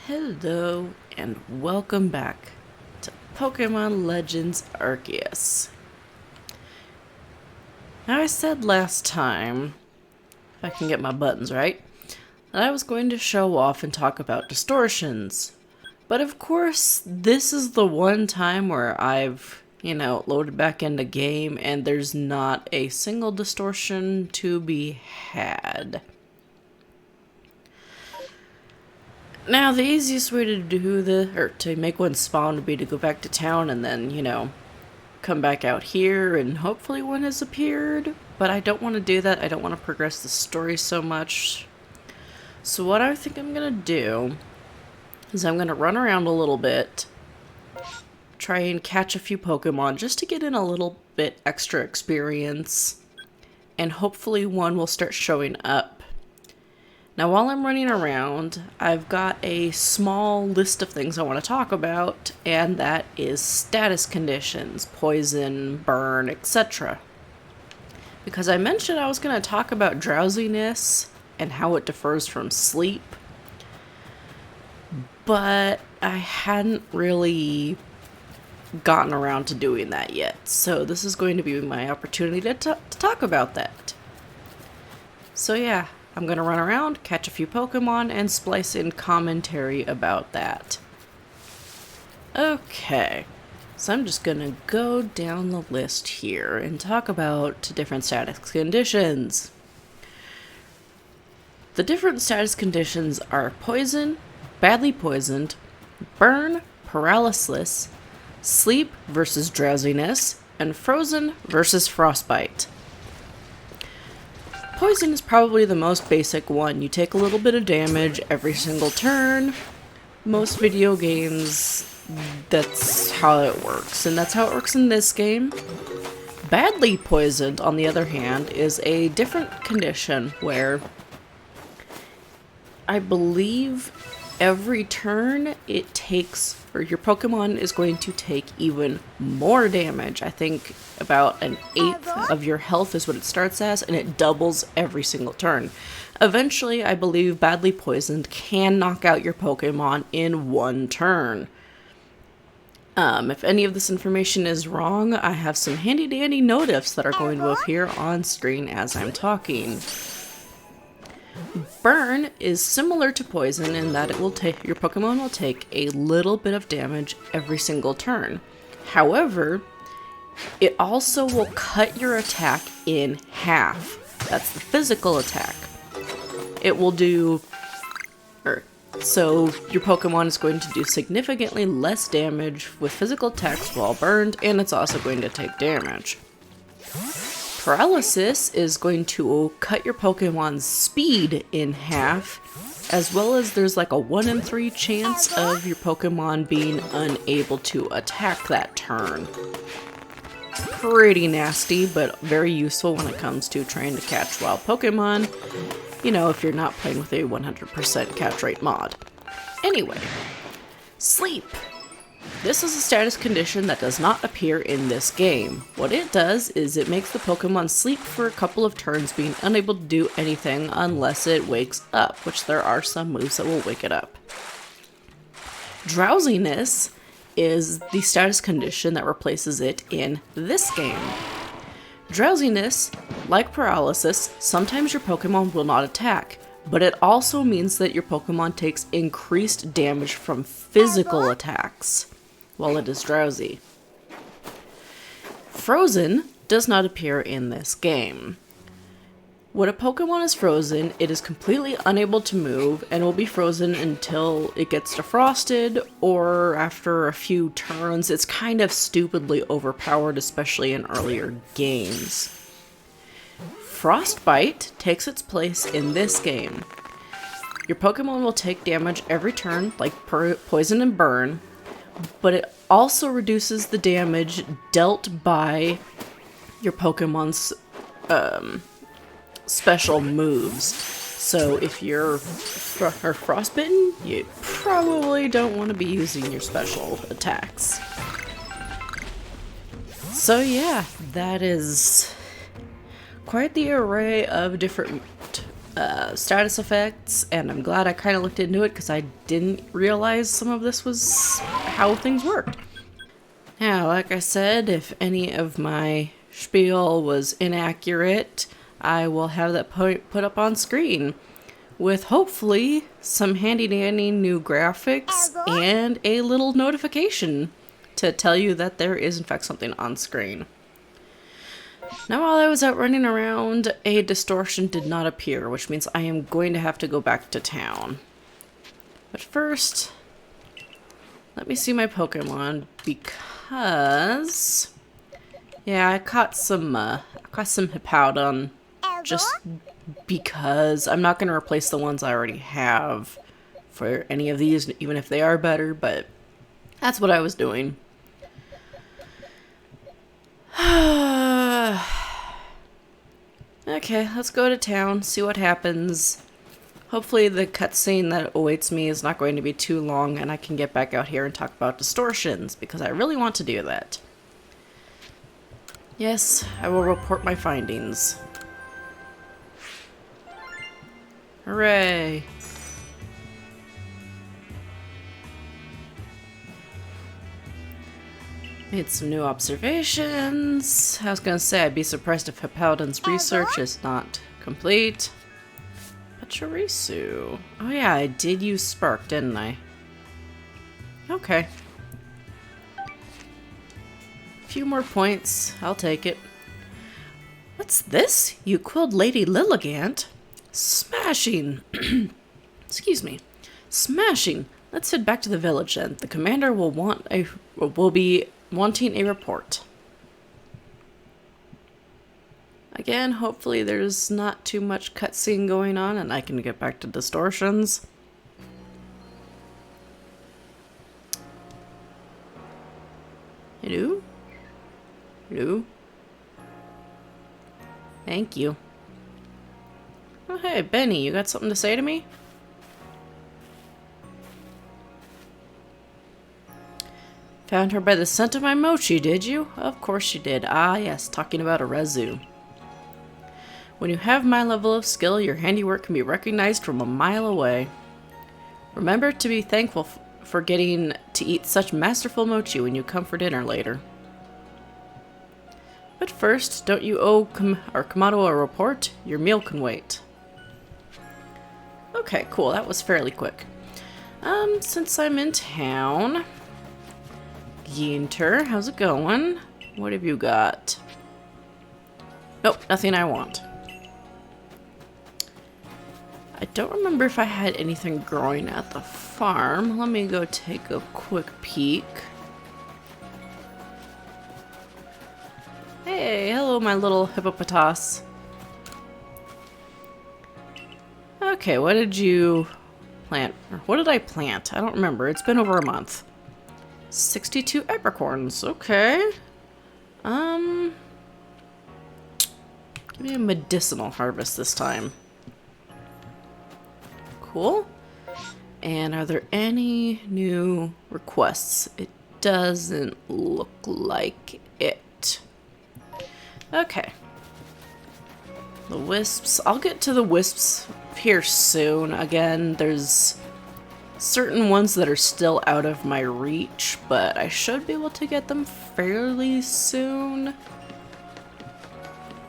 Hello, and welcome back to Pokemon Legends Arceus. Now, I said last time, if I can get my buttons right, that I was going to show off and talk about Distortions. But of course, this is the one time where I've, loaded back into game and there's not a single distortion to be had. Now, the easiest way to do this, or to make one spawn, would be to go back to town and then, come back out here and hopefully one has appeared. But I don't want to do that. I don't want to progress the story so much. So what I think I'm going to do is I'm going to run around a little bit, try and catch a few Pokemon just to get in a little bit extra experience, and hopefully one will start showing up. Now, while I'm running around, I've got a small list of things I want to talk about, and that is status conditions, poison, burn, etc. Because I mentioned I was going to talk about drowsiness and how it differs from sleep, but I hadn't really gotten around to doing that yet, so this is going to be my opportunity to talk about that. So yeah. I'm going to run around, catch a few Pokemon, and splice in commentary about that. Okay, so I'm just going to go down the list here and talk about different status conditions. The different status conditions are poison, badly poisoned, burn, paralysis, sleep versus drowsiness, and frozen versus frostbite. Poison is probably the most basic one. You take a little bit of damage every single turn. Most video games, that's how it works, and that's how it works in this game. Badly poisoned, on the other hand, is a different condition where I believe every turn it takes, or your Pokemon is going to take even more damage. I think about an eighth of your health is what it starts as, and it doubles every single turn. Eventually, I believe badly poisoned can knock out your Pokemon in one turn. If any of this information is wrong, I have some handy dandy notifs that are going to appear on screen as I'm talking. Burn is similar to poison in that your Pokemon will take a little bit of damage every single turn. However, it also will cut your attack in half. That's the physical attack. It will do, so your Pokemon is going to do significantly less damage with physical attacks while burned, and it's also going to take damage. Paralysis is going to cut your Pokemon's speed in half, as well as there's like a 1 in 3 chance of your Pokemon being unable to attack that turn. Pretty nasty, but very useful when it comes to trying to catch wild Pokemon, if you're not playing with a 100% catch rate mod. Anyway, sleep. This is a status condition that does not appear in this game. What it does is it makes the Pokemon sleep for a couple of turns, being unable to do anything unless it wakes up, which there are some moves that will wake it up. Drowsiness is the status condition that replaces it in this game. Drowsiness, like paralysis, sometimes your Pokemon will not attack, but it also means that your Pokemon takes increased damage from physical attacks while it is drowsy. Frozen does not appear in this game. When a Pokemon is frozen, it is completely unable to move and will be frozen until it gets defrosted, or after a few turns. It's kind of stupidly overpowered, especially in earlier games. Frostbite takes its place in this game. Your Pokemon will take damage every turn, like poison and burn, but it also reduces the damage dealt by your Pokemon's special moves. So if you're frostbitten, you probably don't want to be using your special attacks. So yeah, that is quite the array of different status effects, and I'm glad I kind of looked into it because I didn't realize some of this was how things worked. Now, like I said, if any of my spiel was inaccurate, I will have that put up on screen with hopefully some handy dandy new graphics and a little notification to tell you that there is in fact something on screen. Now, while I was out running around, a distortion did not appear, which means I am going to have to go back to town. But first, let me see my Pokemon, because yeah, I caught some Hippowdon just because I'm not going to replace the ones I already have for any of these, even if they are better, but that's what I was doing. Okay, let's go to town, see what happens. Hopefully the cutscene that awaits me is not going to be too long and I can get back out here and talk about distortions, because I really want to do that. Yes, I will report my findings. Hooray! Made some new observations. I was gonna say I'd be surprised if Hippowdon's research is not complete. Pachirisu. Oh yeah, I did use Spark, didn't I? Okay. A few more points. I'll take it. What's this? You quilled Lady Lilligant? Smashing! Excuse me. Smashing! Let's head back to the village then. The commander will be wanting a report. Again, hopefully there's not too much cutscene going on and I can get back to distortions. Hello? Hello? Thank you. Oh hey, Benny, you got something to say to me? Found her by the scent of my mochi, did you? Of course you did. Ah yes, talking about a Rezu. When you have my level of skill, your handiwork can be recognized from a mile away. Remember to be thankful for getting to eat such masterful mochi when you come for dinner later. But first, don't you owe Kamado a report? Your meal can wait. Okay, cool. That was fairly quick. Since I'm in town... Ginter, how's it going? What have you got? Nope, nothing I want. I don't remember if I had anything growing at the farm. Let me go take a quick peek. Hey, hello my little hippopotas. Okay, what did you plant? Or what did I plant? I don't remember. It's been over a month. 62 apricorns. Okay. Give me a medicinal harvest this time. Cool. And are there any new requests? It doesn't look like it. Okay. The wisps. I'll get to the wisps here soon. Again, there's certain ones that are still out of my reach, but I should be able to get them fairly soon.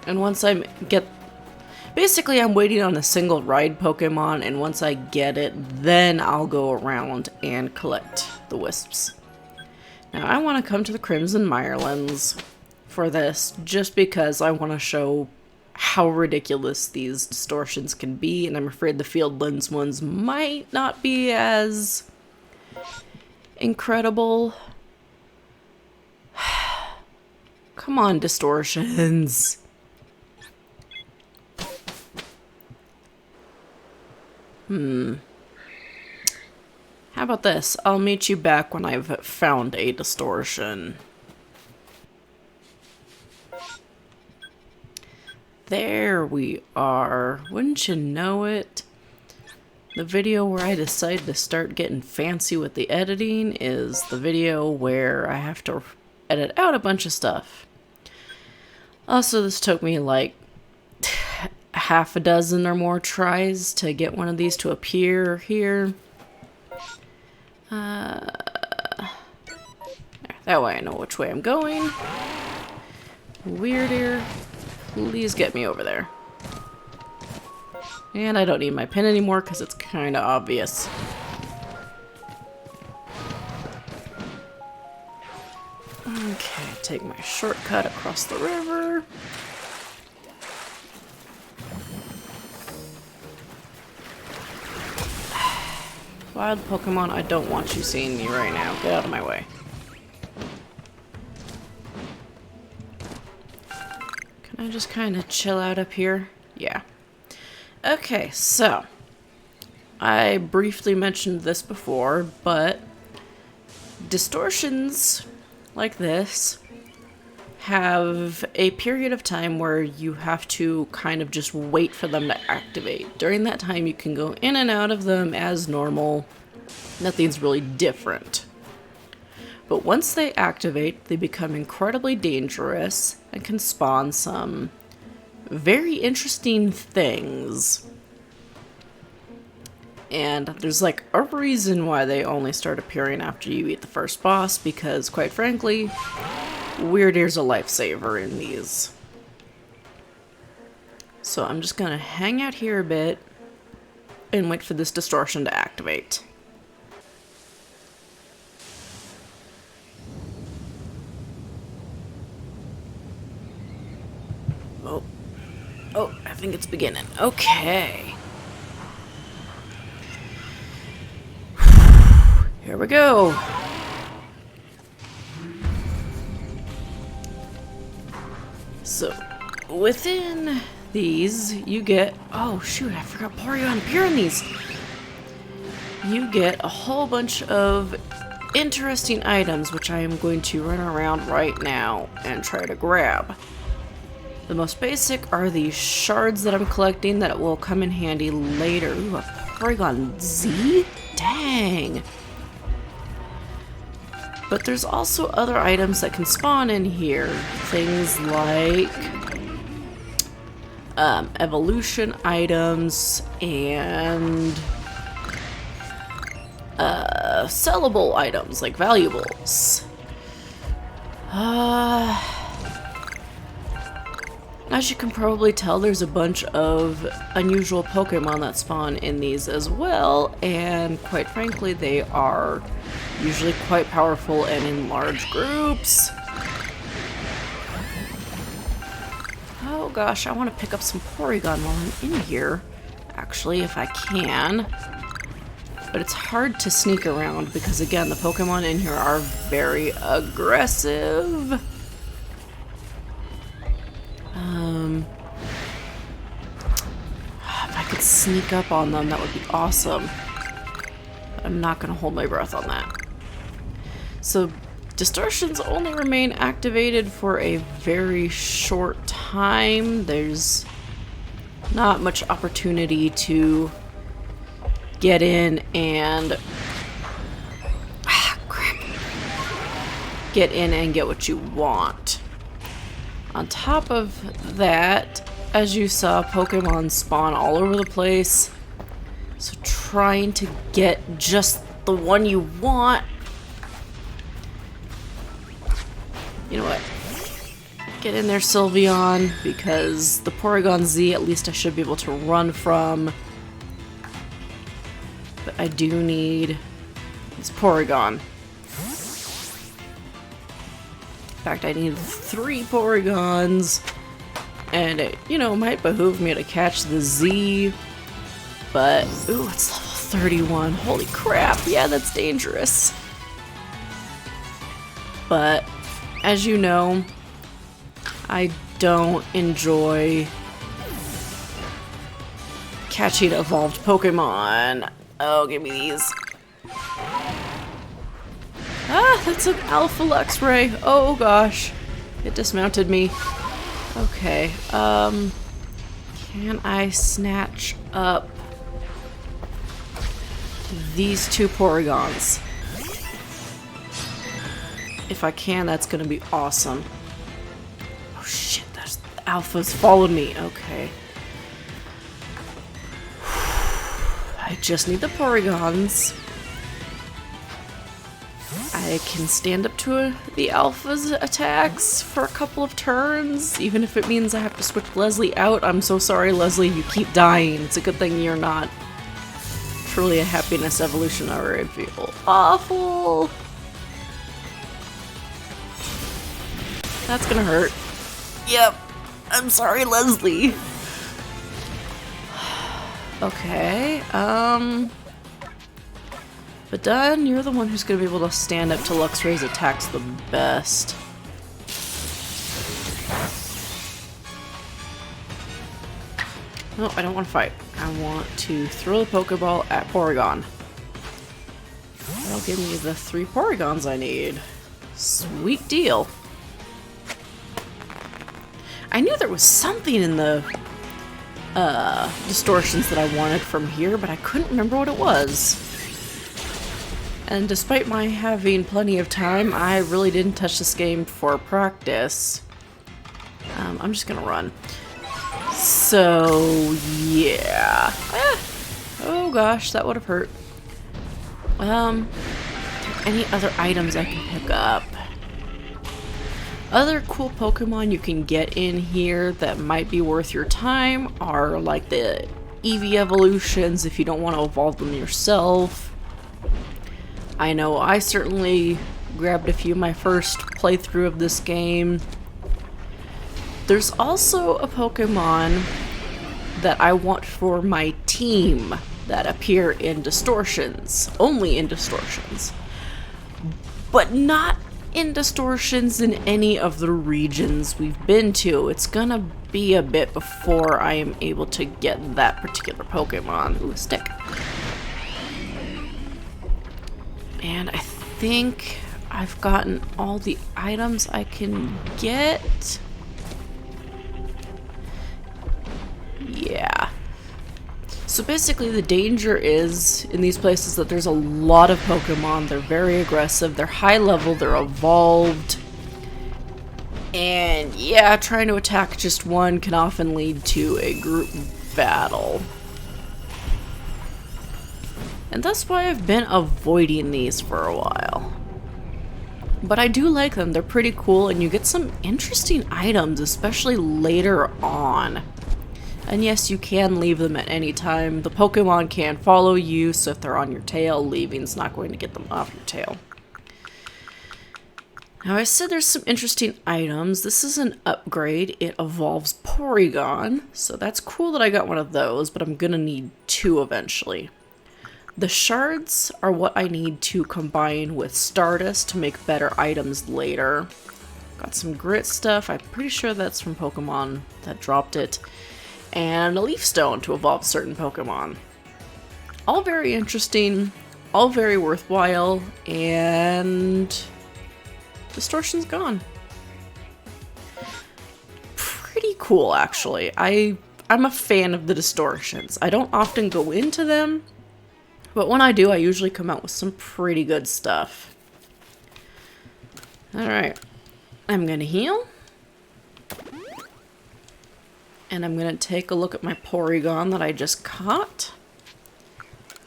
And once I get... Basically, I'm waiting on a single ride Pokemon, and once I get it, then I'll go around and collect the wisps. Now, I want to come to the Crimson Mirelands for this, just because I want to show how ridiculous these distortions can be, and I'm afraid the Fieldlands ones might not be as incredible. Come on, distortions. How about this? I'll meet you back when I've found a distortion. There we are. Wouldn't you know it? The video where I decide to start getting fancy with the editing is the video where I have to edit out a bunch of stuff. Also, this took me like half a dozen or more tries to get one of these to appear here. That way I know which way I'm going. Weird ear, please get me over there. And I don't need my pin anymore because it's kind of obvious. Okay, take my shortcut across the river. Wild Pokemon, I don't want you seeing me right now. Get out of my way. Can I just kind of chill out up here? Yeah. Okay, so I briefly mentioned this before, but distortions like this have a period of time where you have to kind of just wait for them to activate. During that time, you can go in and out of them as normal. Nothing's really different. But once they activate, they become incredibly dangerous and can spawn some very interesting things. And there's like a reason why they only start appearing after you beat the first boss, because quite frankly, Weird Ear's a lifesaver in these. So I'm just gonna hang out here a bit and wait for this distortion to activate. Oh, I think it's beginning. Okay. Here we go. So, within these, you get... Oh, shoot, I forgot Porygon appear in these. You get a whole bunch of interesting items, which I am going to run around right now and try to grab. The most basic are these shards that I'm collecting that will come in handy later. Ooh, a Porygon Z? Dang! But there's also other items that can spawn in here. Things like evolution items and sellable items like valuables. As you can probably tell, there's a bunch of unusual Pokemon that spawn in these as well, and quite frankly, they are usually quite powerful and in large groups. Oh gosh, I want to pick up some Porygon while I'm in here, actually, if I can. But it's hard to sneak around because, again, the Pokemon in here are very aggressive. If I could sneak up on them, that would be awesome. But I'm not going to hold my breath on that. So, Distortions only remain activated for a very short time. There's not much opportunity to get in and... get in and get what you want. On top of that, as you saw, Pokemon spawn all over the place. So trying to get just the one you want. You know what? Get in there, Sylveon, because the Porygon Z, at least I should be able to run from. But I do need this Porygon. In fact, I need 3 Porygons, and it, you know, might behoove me to catch the Z, but, ooh, it's level 31. Holy crap, yeah, that's dangerous. But, as you know, I don't enjoy catching evolved Pokemon. Oh, give me these. Ah, that's an Alpha Luxray. Oh gosh. It dismounted me. Okay, can I snatch up these 2 Porygons? If I can, that's gonna be awesome. Oh shit, the Alpha's followed me. Okay. just need the Porygons. I can stand up to the Alpha's attacks for a couple of turns, even if it means I have to switch Leslie out. I'm so sorry, Leslie, you keep dying. It's a good thing you're not truly a happiness evolution, or I feel awful. That's gonna hurt. Yep. I'm sorry, Leslie. Okay, but Dunn, you're the one who's gonna be able to stand up to Luxray's attacks the best. No, I don't want to fight. I want to throw the Pokeball at Porygon. That'll give me the 3 Porygons I need. Sweet deal. I knew there was something in the Distortions that I wanted from here, but I couldn't remember what it was. And despite my having plenty of time, I really didn't touch this game for practice. I'm just gonna run. So, yeah. Oh gosh, that would have hurt. Any other items I can pick up? Other cool Pokemon you can get in here that might be worth your time are like the Eevee evolutions if you don't want to evolve them yourself. I know I certainly grabbed a few my first playthrough of this game. There's also a Pokemon that I want for my team that appear in Distortions, only in Distortions, but not in Distortions in any of the regions we've been to. It's gonna be a bit before I am able to get that particular Pokemon. Ooh, a stick. And I think I've gotten all the items I can get. Yeah. So basically the danger is in these places that there's a lot of Pokemon. They're very aggressive, they're high level, they're evolved. And yeah, trying to attack just one can often lead to a group battle. And that's why I've been avoiding these for a while. But I do like them, they're pretty cool, and you get some interesting items, especially later on. And yes, you can leave them at any time. The Pokemon can follow you, so if they're on your tail, leaving's not going to get them off your tail. Now I said there's some interesting items. This is an upgrade. It evolves Porygon, so that's cool that I got one of those, but I'm gonna need 2 eventually. The shards are what I need to combine with Stardust to make better items later. Got some grit stuff. I'm pretty sure that's from Pokemon that dropped it. And a leaf stone to evolve certain Pokemon. All very interesting, all very worthwhile, and Distortion's gone. Pretty cool, actually. I'm a fan of the Distortions. I don't often go into them, but when I do, I usually come out with some pretty good stuff. Alright, I'm gonna heal. And I'm gonna take a look at my Porygon that I just caught.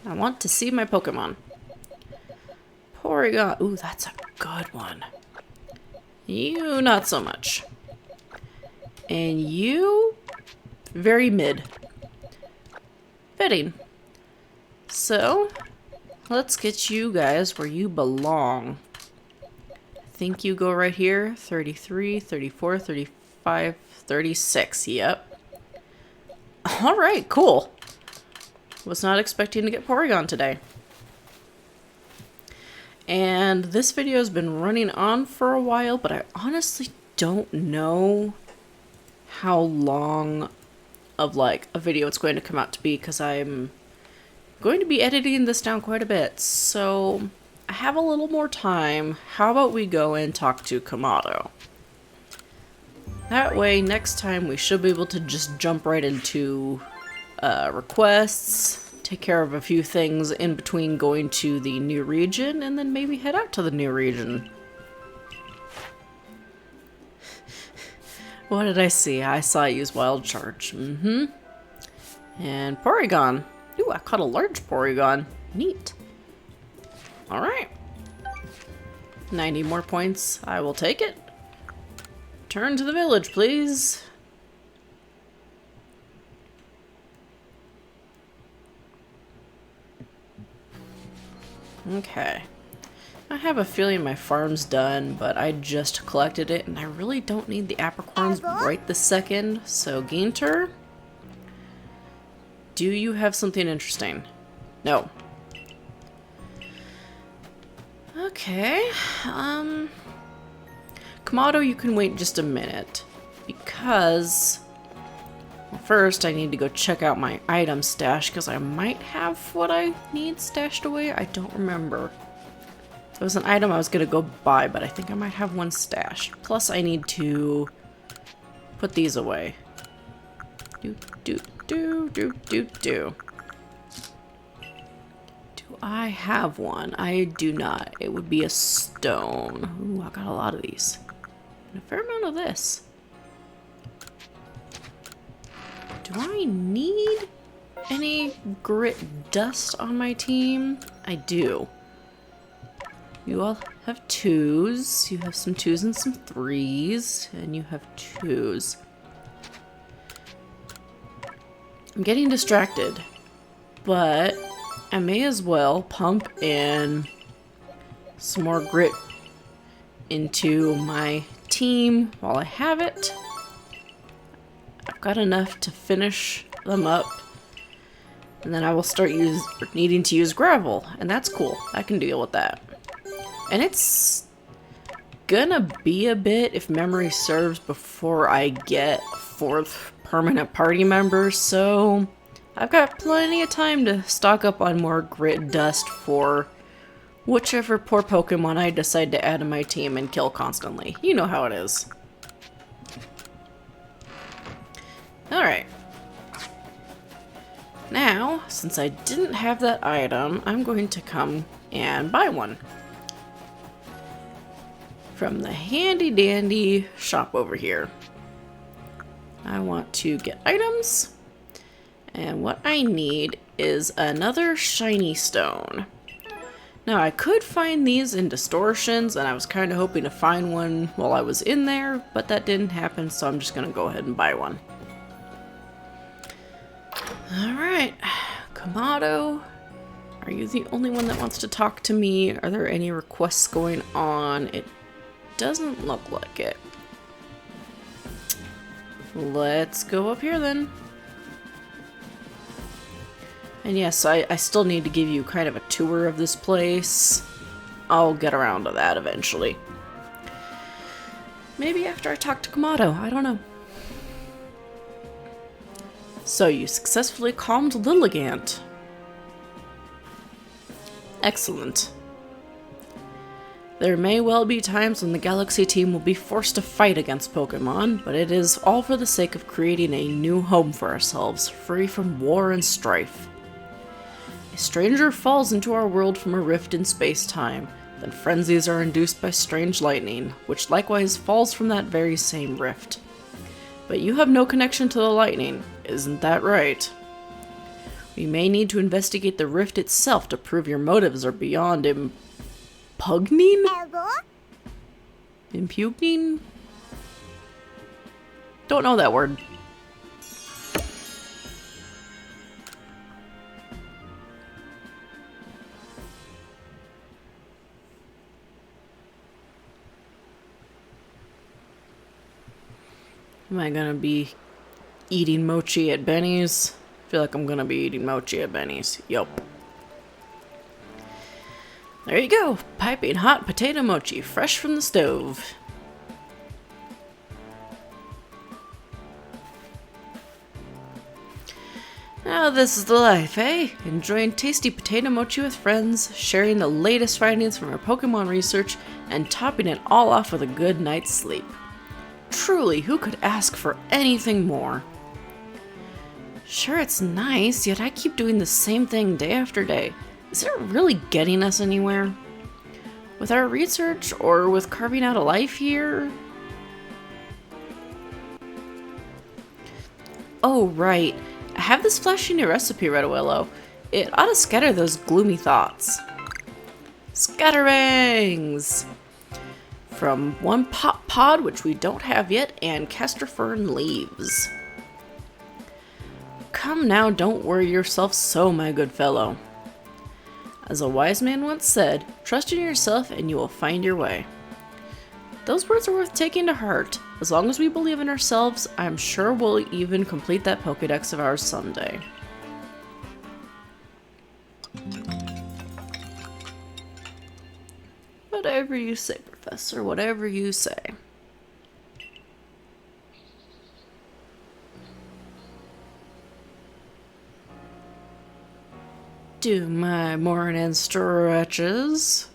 I want to see my Pokemon. Porygon. Ooh, that's a good one. You, not so much. And you, very mid. Fitting. So, let's get you guys where you belong. I think you go right here. 33, 34, 35, 36. Yep. Alright, cool. Was not expecting to get Porygon today. And this video has been running on for a while, but I honestly don't know how long of like a video it's going to come out to be, because I'm going to be editing this down quite a bit. So I have a little more time. How about we go and talk to Kamado? That way, next time we should be able to just jump right into requests, take care of a few things in between going to the new region, and then maybe head out to the new region. What did I see? I saw I use Wild Charge. And Porygon. Ooh, I caught a large Porygon. Neat. Alright. 90 more points. I will take it. Turn to the village, please. Okay. I have a feeling my farm's done, but I just collected it, and I really don't need the apricorns right this second. So, Gainter, do you have something interesting? No. Okay. Kamado, you can wait just a minute, because well, first I need to go check out my item stash, because I might have what I need stashed away. I don't remember. There was an item I was gonna go buy, but I think I might have one stashed. Plus, I need to put these away. Do. Do I have one? I do not. It would be a stone. Ooh, I got a lot of these. And a fair amount of this. Do I need any grit dust on my team? I do. You all have 2s. You have some 2s and some 3s. And you have 2s. I'm getting distracted. But I may as well pump in some more grit into my team while I have it. I've got enough to finish them up. And then I will start needing to use gravel. And that's cool. I can deal with that. And it's gonna be a bit, if memory serves, before I get 4th permanent party member, so I've got plenty of time to stock up on more grit dust for whichever poor Pokemon I decide to add to my team and kill constantly. You know how it is. Alright. Now, since I didn't have that item, I'm going to come and buy one. From the handy dandy shop over here. I want to get items, and what I need is another shiny stone. Now I could find these in Distortions, and I was kind of hoping to find one while I was in there, but that didn't happen, so I'm just gonna go ahead and buy one. Alright, Kamado, are you the only one that wants to talk to me? Are there any requests going on? It doesn't look like it. Let's go up here then. And yes, I still need to give you kind of a tour of this place. I'll get around to that eventually. Maybe after I talk to Kamado, I don't know. So you successfully calmed Lilligant. Excellent. There may well be times when the Galaxy team will be forced to fight against Pokemon, but it is all for the sake of creating a new home for ourselves, free from war and strife. A stranger falls into our world from a rift in space-time, then frenzies are induced by strange lightning, which likewise falls from that very same rift. But you have no connection to the lightning, isn't that right? We may need to investigate the rift itself to prove your motives are beyond impugning? Impugning? Don't know that word. Am I gonna be eating mochi at Benny's? I feel like I'm gonna be eating mochi at Benny's. Yup. There you go. Piping hot potato mochi, fresh from the stove. Now this is the life, eh? Enjoying tasty potato mochi with friends, sharing the latest findings from our Pokemon research, and topping it all off with a good night's sleep. Truly, who could ask for anything more? Sure, it's nice, yet I keep doing the same thing day after day. Is it really getting us anywhere? With our research, or with carving out a life here? Oh, right. I I have this flashy new recipe, Redawillow. It ought to scatter those gloomy thoughts. Scatterings! From one pop pod, which we don't have yet, and castor fern leaves. Come now, don't worry yourself so, my good fellow. As a wise man once said, trust in yourself and you will find your way. Those words are worth taking to heart. As long as we believe in ourselves, I'm sure we'll even complete that Pokédex of ours someday. Whatever you say, Professor, whatever you say. Do my morning stretches.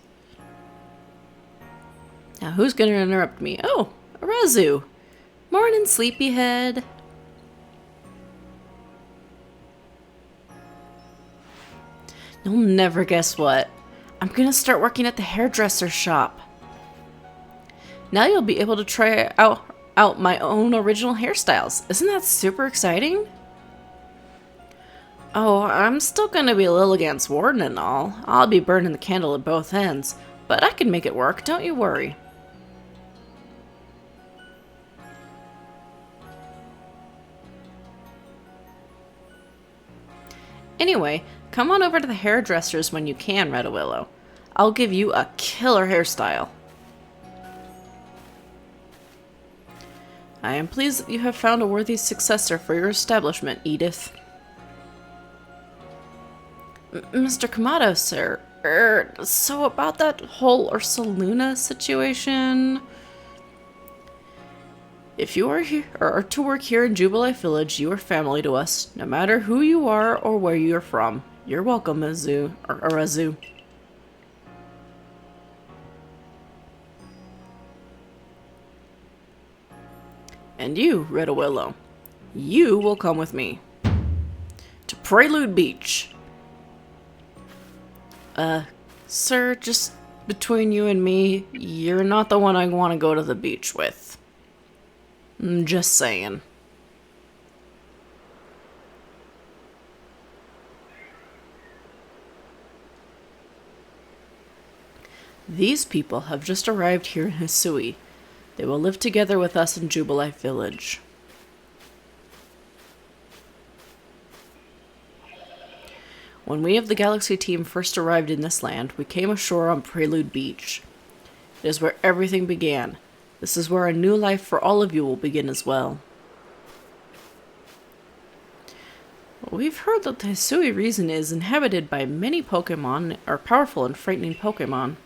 Now who's gonna interrupt me? Oh, Arazu. Morning, sleepyhead. You'll never guess what. I'm gonna start working at the hairdresser shop. Now you'll be able to try out my own original hairstyles. Isn't that super exciting? Oh, I'm still gonna be a little against Warden and all. I'll be burning the candle at both ends. But I can make it work, don't you worry. Anyway, come on over to the hairdressers when you can, Redawillow. I'll give you a killer hairstyle. I am pleased that you have found a worthy successor for your establishment, Edith. Mr. Kamado, sir. So about that whole Ursaluna situation... If you are here or to work here in Jubilife Village, you are family to us, no matter who you are or where you are from. You're welcome, Arazu. And you, Redawillow, you will come with me to Prelude Beach. Sir, just between you and me, you're not the one I want to go to the beach with. I'm just saying. These people have just arrived here in Hisui. They will live together with us in Jubilife Village. When we of the Galaxy team first arrived in this land, we came ashore on Prelude Beach. It is where everything began. This is where a new life for all of you will begin as well. We've heard that the Hisui region is inhabited by many Pokemon, or powerful and frightening Pokemon.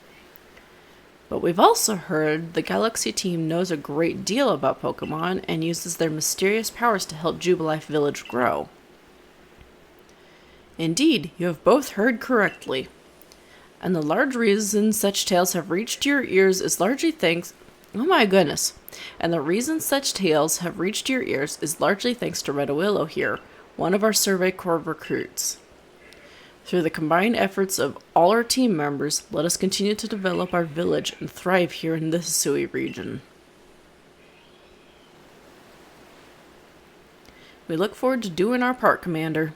But we've also heard the Galaxy team knows a great deal about Pokemon and uses their mysterious powers to help Jubilife Village grow. Indeed, you have both heard correctly. And the large reason such tales have reached your ears is largely thanks... Oh my goodness. And the reason such tales have reached your ears is largely thanks to Redawillow here, one of our Survey Corps recruits. Through the combined efforts of all our team members, let us continue to develop our village and thrive here in the Hisui region. We look forward to doing our part, Commander.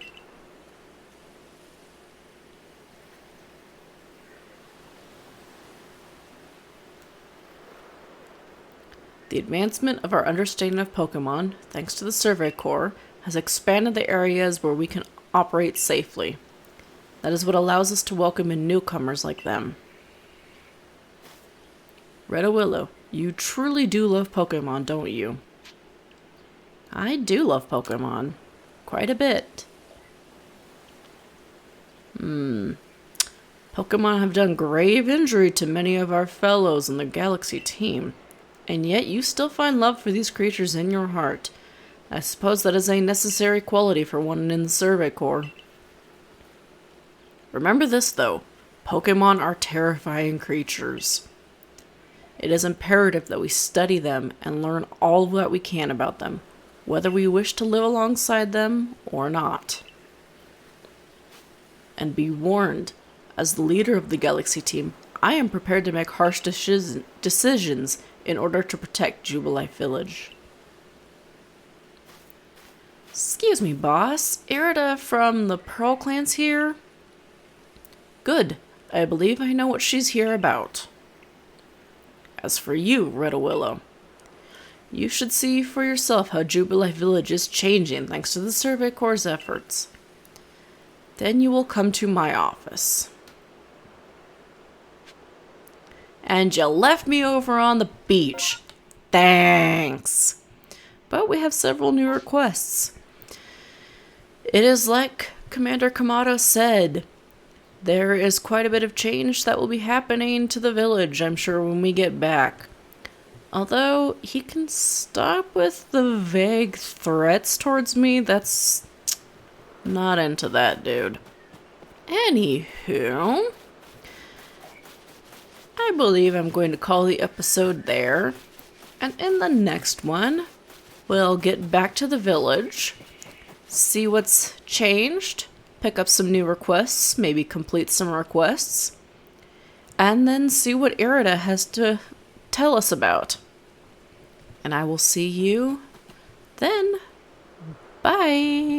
The advancement of our understanding of Pokemon, thanks to the Survey Corps, has expanded the areas where we can operate safely. That is what allows us to welcome in newcomers like them. Redawillow, you truly do love Pokemon, don't you? I do love Pokemon. Quite a bit. Pokemon have done grave injury to many of our fellows in the Galaxy team. And yet you still find love for these creatures in your heart. I suppose that is a necessary quality for one in the Survey Corps. Remember this, though. Pokemon are terrifying creatures. It is imperative that we study them and learn all that we can about them, whether we wish to live alongside them or not. And be warned, as the leader of the Galaxy team, I am prepared to make harsh decisions in order to protect Jubilife Village. Excuse me, boss. Irida from the Pearl Clan's here? Good. I believe I know what she's here about. As for you, Red Willow, you should see for yourself how Jubilee Village is changing thanks to the Survey Corps' efforts. Then you will come to my office. And you left me over on the beach. Thanks. But we have several new requests. It is like Commander Kamado said. There is quite a bit of change that will be happening to the village, I'm sure, when we get back. Although he can stop with the vague threats towards me, that's not into that, dude. Anywho, I believe I'm going to call the episode there. And in the next one, we'll get back to the village, see what's changed, pick up some new requests, maybe complete some requests, and then see what Irida has to tell us about. And I will see you then. Bye.